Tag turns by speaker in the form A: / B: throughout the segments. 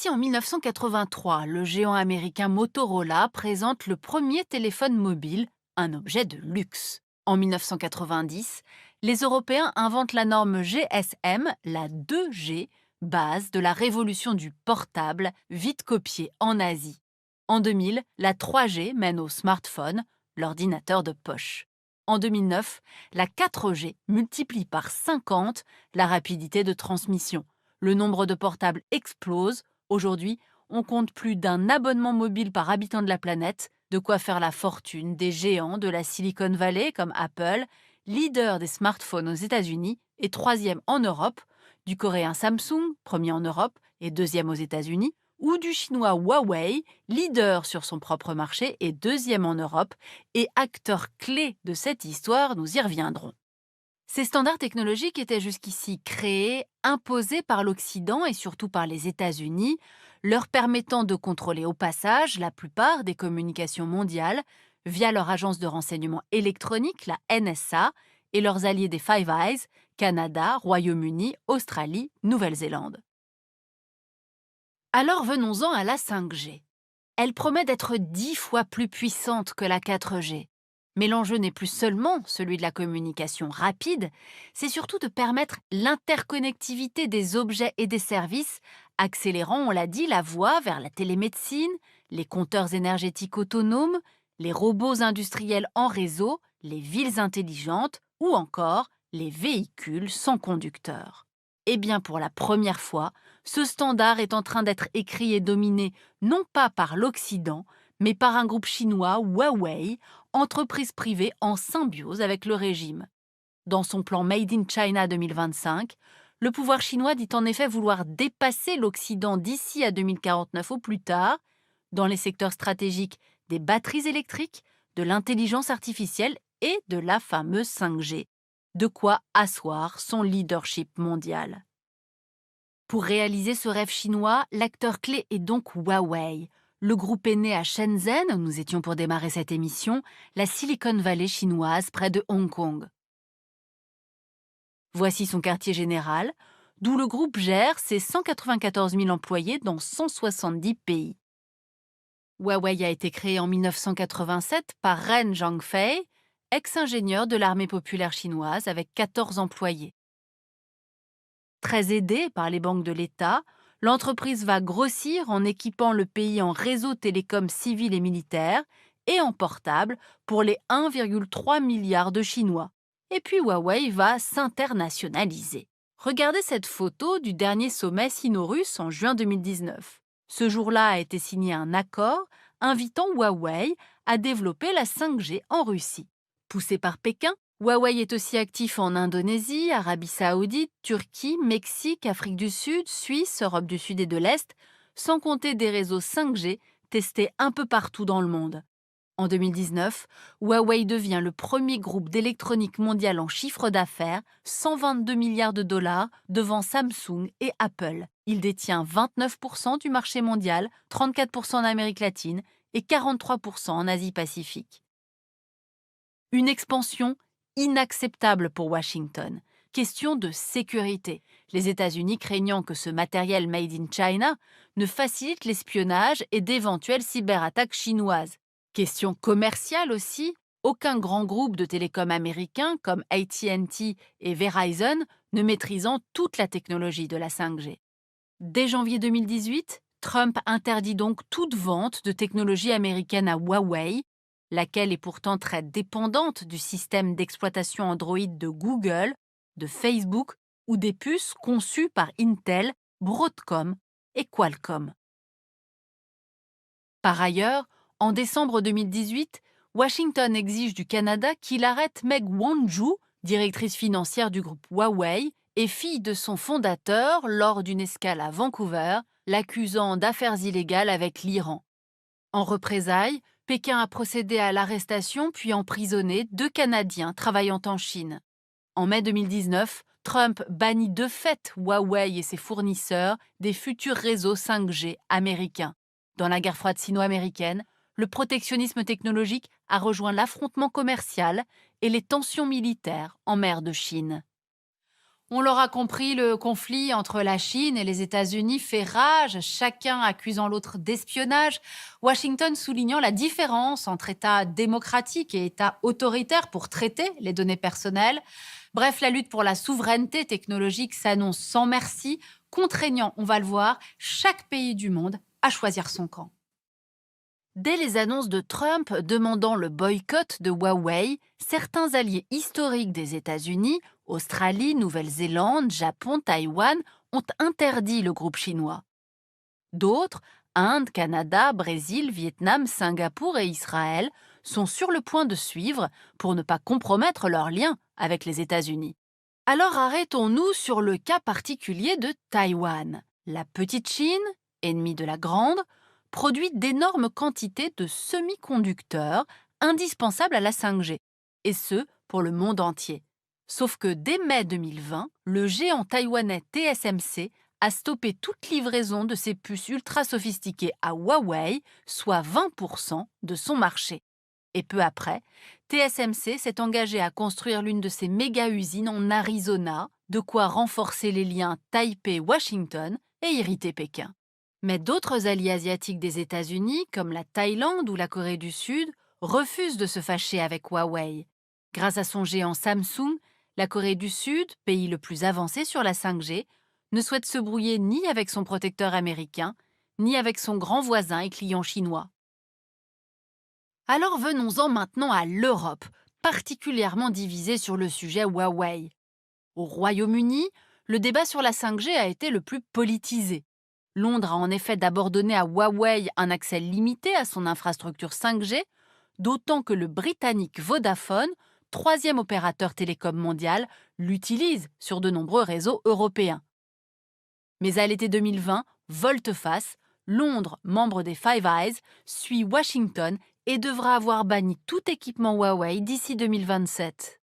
A: Voici en 1983, le géant américain Motorola présente le premier téléphone mobile, un objet de luxe. En 1990, les Européens inventent la norme GSM, la 2G, base de la révolution du portable, vite copiée en Asie. En 2000, la 3G mène au smartphone, l'ordinateur de poche. En 2009, la 4G multiplie par 50 la rapidité de transmission. Le nombre de portables explose. Aujourd'hui, on compte plus d'un abonnement mobile par habitant de la planète, de quoi faire la fortune des géants de la Silicon Valley comme Apple, leader des smartphones aux États-Unis et troisième en Europe, du coréen Samsung, premier en Europe et deuxième aux États-Unis, ou du chinois Huawei, leader sur son propre marché et deuxième en Europe, et acteur clé de cette histoire, nous y reviendrons. Ces standards technologiques étaient jusqu'ici créés, imposés par l'Occident et surtout par les États-Unis, leur permettant de contrôler au passage la plupart des communications mondiales via leur agence de renseignement électronique, la NSA, et leurs alliés des Five Eyes, Canada, Royaume-Uni, Australie, Nouvelle-Zélande. Alors venons-en à la 5G. Elle promet d'être 10 fois plus puissante que la 4G. Mais l'enjeu n'est plus seulement celui de la communication rapide, c'est surtout de permettre l'interconnectivité des objets et des services, accélérant, on l'a dit, la voie vers la télémédecine, les compteurs énergétiques autonomes, les robots industriels en réseau, les villes intelligentes ou encore les véhicules sans conducteur. Eh bien, pour la première fois, ce standard est en train d'être écrit et dominé non pas par l'Occident, mais par un groupe chinois, Huawei, entreprise privée en symbiose avec le régime. Dans son plan Made in China 2025, le pouvoir chinois dit en effet vouloir dépasser l'Occident d'ici à 2049 au plus tard, dans les secteurs stratégiques des batteries électriques, de l'intelligence artificielle et de la fameuse 5G. De quoi asseoir son leadership mondial. Pour réaliser ce rêve chinois, l'acteur clé est donc Huawei. Le groupe est né à Shenzhen, où nous étions pour démarrer cette émission, la Silicon Valley chinoise près de Hong Kong. Voici son quartier général, d'où le groupe gère ses 194 000 employés dans 170 pays. Huawei a été créé en 1987 par Ren Zhangfei, ex-ingénieur de l'armée populaire chinoise avec 14 employés. Très aidée par les banques de l'État, l'entreprise va grossir en équipant le pays en réseau télécom civil et militaire et en portable pour les 1,3 milliard de Chinois. Et puis Huawei va s'internationaliser. Regardez cette photo du dernier sommet sino-russe en juin 2019. Ce jour-là a été signé un accord invitant Huawei à développer la 5G en Russie. Poussé par Pékin, Huawei est aussi actif en Indonésie, Arabie Saoudite, Turquie, Mexique, Afrique du Sud, Suisse, Europe du Sud et de l'Est, sans compter des réseaux 5G testés un peu partout dans le monde. En 2019, Huawei devient le premier groupe d'électronique mondial en chiffre d'affaires, 122 milliards de dollars, devant Samsung et Apple. Il détient 29% du marché mondial, 34% en Amérique latine et 43% en Asie-Pacifique. Une expansion inacceptable pour Washington. Question de sécurité. Les États-Unis craignant que ce matériel made in China ne facilite l'espionnage et d'éventuelles cyberattaques chinoises. Question commerciale aussi. Aucun grand groupe de télécom américain comme AT&T et Verizon ne maîtrisant toute la technologie de la 5G. Dès janvier 2018, Trump interdit donc toute vente de technologie américaine à Huawei, laquelle est pourtant très dépendante du système d'exploitation Android de Google, de Facebook ou des puces conçues par Intel, Broadcom et Qualcomm. Par ailleurs, en décembre 2018, Washington exige du Canada qu'il arrête Meg Wanzhou, directrice financière du groupe Huawei et fille de son fondateur lors d'une escale à Vancouver, l'accusant d'affaires illégales avec l'Iran. En représailles, Pékin a procédé à l'arrestation puis emprisonné 2 Canadiens travaillant en Chine. En mai 2019, Trump bannit de fait Huawei et ses fournisseurs des futurs réseaux 5G américains. Dans la guerre froide sino-américaine, le protectionnisme technologique a rejoint l'affrontement commercial et les tensions militaires en mer de Chine. On l'aura compris, le conflit entre la Chine et les États-Unis fait rage, chacun accusant l'autre d'espionnage, Washington soulignant la différence entre État démocratique et État autoritaire pour traiter les données personnelles. Bref, la lutte pour la souveraineté technologique s'annonce sans merci, contraignant, on va le voir, chaque pays du monde à choisir son camp. Dès les annonces de Trump demandant le boycott de Huawei, certains alliés historiques des États-Unis, Australie, Nouvelle-Zélande, Japon, Taïwan, ont interdit le groupe chinois. D'autres, Inde, Canada, Brésil, Vietnam, Singapour et Israël, sont sur le point de suivre pour ne pas compromettre leurs liens avec les États-Unis. Alors arrêtons-nous sur le cas particulier de Taïwan. La petite Chine, ennemie de la grande, produit d'énormes quantités de semi-conducteurs indispensables à la 5G, et ce, pour le monde entier. Sauf que dès mai 2020, le géant taïwanais TSMC a stoppé toute livraison de ses puces ultra sophistiquées à Huawei, soit 20% de son marché. Et peu après, TSMC s'est engagé à construire l'une de ses méga-usines en Arizona, de quoi renforcer les liens Taipei-Washington et irriter Pékin. Mais d'autres alliés asiatiques des États-Unis, comme la Thaïlande ou la Corée du Sud, refusent de se fâcher avec Huawei. Grâce à son géant Samsung, la Corée du Sud, pays le plus avancé sur la 5G, ne souhaite se brouiller ni avec son protecteur américain, ni avec son grand voisin et client chinois. Alors venons-en maintenant à l'Europe, particulièrement divisée sur le sujet Huawei. Au Royaume-Uni, le débat sur la 5G a été le plus politisé. Londres a en effet d'abord donné à Huawei un accès limité à son infrastructure 5G, d'autant que le britannique Vodafone, troisième opérateur télécom mondial, l'utilise sur de nombreux réseaux européens. Mais à l'été 2020, volte-face, Londres, membre des Five Eyes, suit Washington et devra avoir banni tout équipement Huawei d'ici 2027.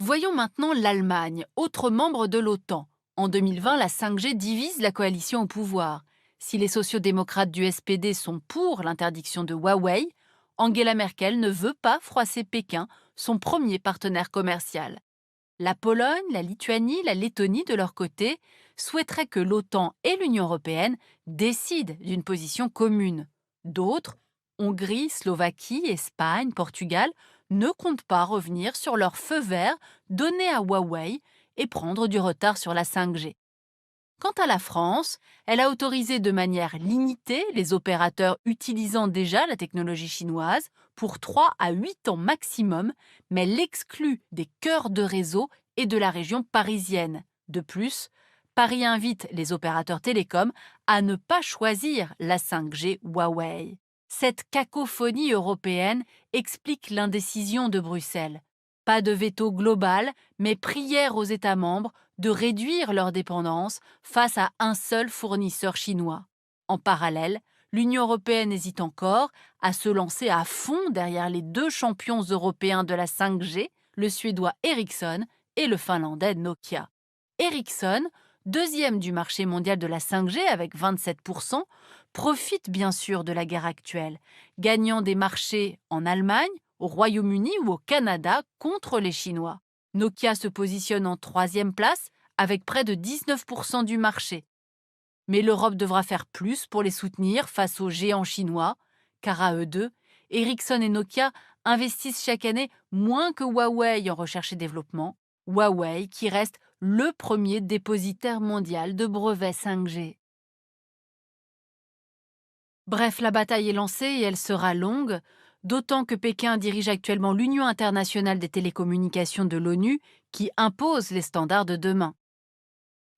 A: Voyons maintenant l'Allemagne, autre membre de l'OTAN. En 2020, la 5G divise la coalition au pouvoir. Si les sociodémocrates du SPD sont pour l'interdiction de Huawei, Angela Merkel ne veut pas froisser Pékin, son premier partenaire commercial. La Pologne, la Lituanie, la Lettonie, de leur côté, souhaiteraient que l'OTAN et l'Union européenne décident d'une position commune. D'autres, Hongrie, Slovaquie, Espagne, Portugal, ne comptent pas revenir sur leur feu vert donné à Huawei et prendre du retard sur la 5G. Quant à la France, elle a autorisé de manière limitée les opérateurs utilisant déjà la technologie chinoise pour 3 à 8 ans maximum, mais l'exclut des cœurs de réseau et de la région parisienne. De plus, Paris invite les opérateurs télécoms à ne pas choisir la 5G Huawei. Cette cacophonie européenne explique l'indécision de Bruxelles. Pas de veto global, mais prière aux États membres de réduire leur dépendance face à un seul fournisseur chinois. En parallèle, l'Union européenne hésite encore à se lancer à fond derrière les deux champions européens de la 5G, le suédois Ericsson et le finlandais Nokia. Ericsson, deuxième du marché mondial de la 5G avec 27%, profite bien sûr de la guerre actuelle, gagnant des marchés en Allemagne, au Royaume-Uni ou au Canada contre les Chinois. Nokia se positionne en troisième place avec près de 19% du marché. Mais l'Europe devra faire plus pour les soutenir face aux géants chinois, car à eux deux, Ericsson et Nokia investissent chaque année moins que Huawei en recherche et développement, Huawei qui reste le premier dépositaire mondial de brevets 5G. Bref, la bataille est lancée et elle sera longue, d'autant que Pékin dirige actuellement l'Union internationale des télécommunications de l'ONU qui impose les standards de demain.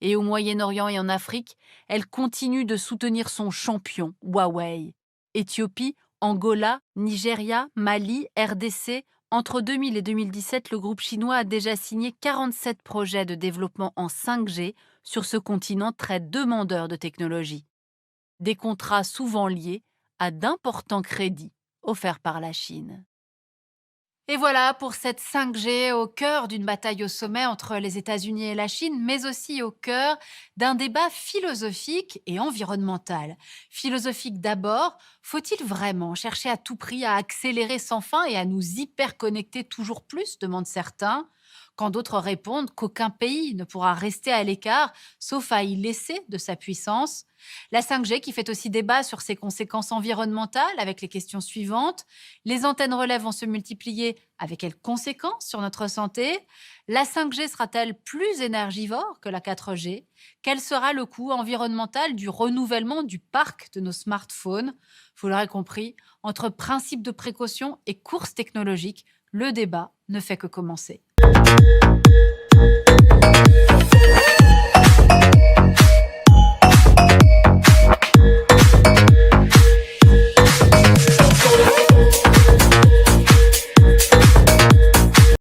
A: Et au Moyen-Orient et en Afrique, elle continue de soutenir son champion, Huawei. Éthiopie, Angola, Nigeria, Mali, RDC, entre 2000 et 2017, le groupe chinois a déjà signé 47 projets de développement en 5G sur ce continent très demandeur de technologie. Des contrats souvent liés à d'importants crédits offerts par la Chine. Et voilà pour cette 5G au cœur d'une bataille au sommet entre les États-Unis et la Chine, mais aussi au cœur d'un débat philosophique et environnemental. Philosophique d'abord, faut-il vraiment chercher à tout prix à accélérer sans fin et à nous hyper connecter toujours plus, demandent certains, quand d'autres répondent qu'aucun pays ne pourra rester à l'écart, sauf à y laisser de sa puissance. La 5G qui fait aussi débat sur ses conséquences environnementales avec les questions suivantes. Les antennes relais vont se multiplier, avec quelles conséquences sur notre santé? La 5G sera-t-elle plus énergivore que la 4G? Quel sera le coût environnemental du renouvellement du parc de nos smartphones? Vous l'aurez compris, entre principe de précaution et course technologique, le débat ne fait que commencer.